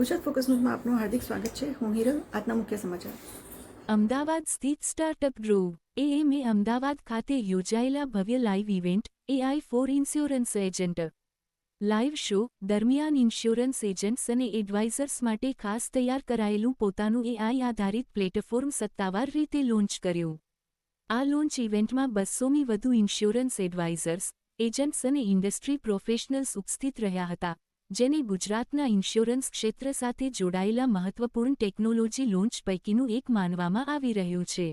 Gujarat focus ન્યૂઝમાં આપનું હાર્દિક સ્વાગત છે. હું હિરલ. આજના મુખ્ય સમાચાર. અમદાવાદ સ્થિત સ્ટાર્ટઅપ ગ્રોવ એએમએ અમદાવાદ ખાતે યોજાયેલા ભવ્ય live event AI for insurance agent live show દરમિયાન ઇન્સ્યોરન્સ એજન્ટ્સ અને એડવાઇઝર્સ માટે ખાસ તૈયાર કરાયેલું પોતાનું એઆઈ આધારિત પ્લેટફોર્મ સત્તાવાર રીતે લોન્ચ કર્યું. આ લોન્ચ ઇવેન્ટમાં 200મી વધુ ઇન્સ્યોરન્સ એડવાઇઝર્સ, એજન્ટ્સ અને ઇન્ડસ્ટ્રી પ્રોફેશનલ્સ ઉપસ્થિત રહ્યા હતા, જેને ગુજરાતના ઇન્સ્યોરન્સ ક્ષેત્ર સાથે જોડાયેલા મહત્વપૂર્ણ ટેકનોલોજી લોન્ચ પૈકીનું એક માનવામાં આવી રહ્યું છે.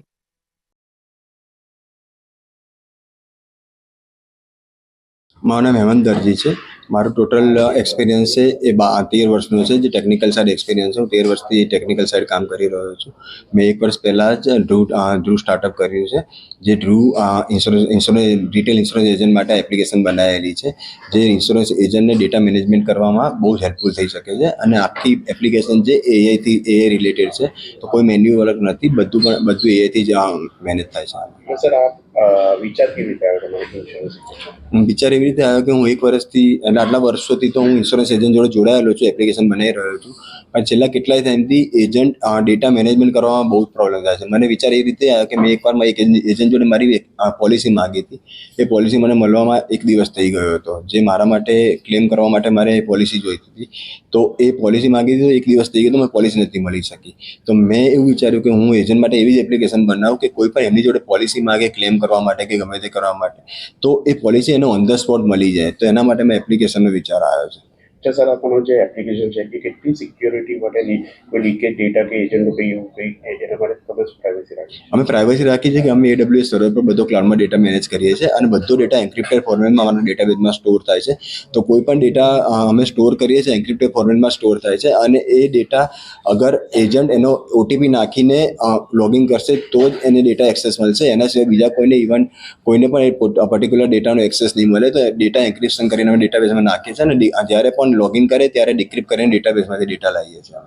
મારું નામ હેમંત દરજી છે. મારું ટોટલ એક્સપિરિયન્સ છે એ 13 વર્ષનો છે. જે ટેકનિકલ સાઇડ એક્સપિરિયન્સ છે. હું 13 વર્ષથી ટેકનિકલ સાઇડ કામ કરી રહ્યો છું. મેં 1 વર્ષ પહેલાં જ ધ્રુવ સ્ટાર્ટઅપ કર્યું છે. જે ધ્રુવ ઇન્સ્યોરન્સ રિટેલ ઇન્સ્યોરન્સ એજન્ટ માટે એપ્લિકેશન બનાવેલી છે, જે ઇન્સ્યોરન્સ એજન્ટને ડેટા મેનેજમેન્ટ કરવામાં બહુ જ હેલ્પફુલ થઈ શકે છે. અને આખી એપ્લિકેશન જે એઆઈ રિલેટેડ છે, તો કોઈ મેન્યુઅલ વર્ક નથી, બધું એઆઈથી જ મેનેજ થાય છે. સર, આપ વિચાર કેવી રીતે આવ્યો તમારો ઇન્સ્યોરન્સ? વિચાર એવી રીતે આવ્યો કે હું 1 વર્ષથી અને આટલા વર્ષોથી તો હું ઇન્સ્યોરન્સ એજન્ટ જોડે જોડાયેલો છું, એપ્લિકેશન બનાવી રહ્યો છું. પણ છેલ્લા કેટલાય ટાઈમથી ડેટા મેનેજમેન્ટ કરવામાં બહુ જ પ્રોબ્લેમ થાય છે. મને વિચાર એ રીતે આવ્યો કે મેં એકવારમાં એક એજન્ટ જોડે મારી પોલિસી માગી હતી. એ પોલિસી મને મળવામાં 1 દિવસ થઈ ગયો હતો. જે મારા માટે ક્લેમ કરવા માટે મારે પોલિસી જોઈતી હતી, તો એ પોલિસી માગી હતી, 1 દિવસ થઈ ગયો તો મને પોલિસી નથી મળી શકી. તો મેં એવું વિચાર્યું કે હું એજન્ટ માટે એવી જ એપ્લિકેશન બનાવું કે કોઈ પણ એમની જોડે પોલિસી માગે ક્લેમ કરવા માટે કે ગમે તે કરવા માટે, તો એ પોલિસી એને ઓન ધ સ્પોટ મળી જાય. તો એના માટે મેં એપ્લિકેશનનો વિચાર આવ્યો છે. સર, આપણો જે એપ્લિકેશન છે એ કેટલી સિક્યોરિટી માટેની કોઈ લીકેજ ડેટા કે એજન્ટ કંઈ એવું કંઈ એના માટે તમે શું પ્રાઇવસી રાખી? અમે પ્રાઇવસી રાખી છે કે અમે AWS સર્વર પર બધો ક્લાઉડમાં ડેટા મેનેજ કરીએ છીએ અને બધો ડેટા એન્ક્રિપ્ટેડ ફોર્મેટમાં અમારા ડેટાબેઝમાં સ્ટોર થાય છે. તો કોઈ પણ ડેટા અમે સ્ટોર કરીએ છીએ એન્ક્રિપ્ટેડ ફોર્મેટમાં સ્ટોર થાય છે, અને એ ડેટા અગર એજન્ટ એનો OTP નાખીને લોગિન કરશે તો જ એને ડેટા એક્સેસ મળશે. એના સિવાય બીજા કોઈને પણ એ પર્ટિક્યુલર ડેટાનો એક્સેસ નહીં મળે. તો ડેટા એન્ક્રિપ્શન કરીને અમે ડેટાબેઝમાં નાખીએ છીએ અને જ્યારે પણ લોગિન કરે ત્યારે ડિક્રિપ્ટ કરીને ડેટાબેઝમાંથી ડેટા લાવીએ છીએ.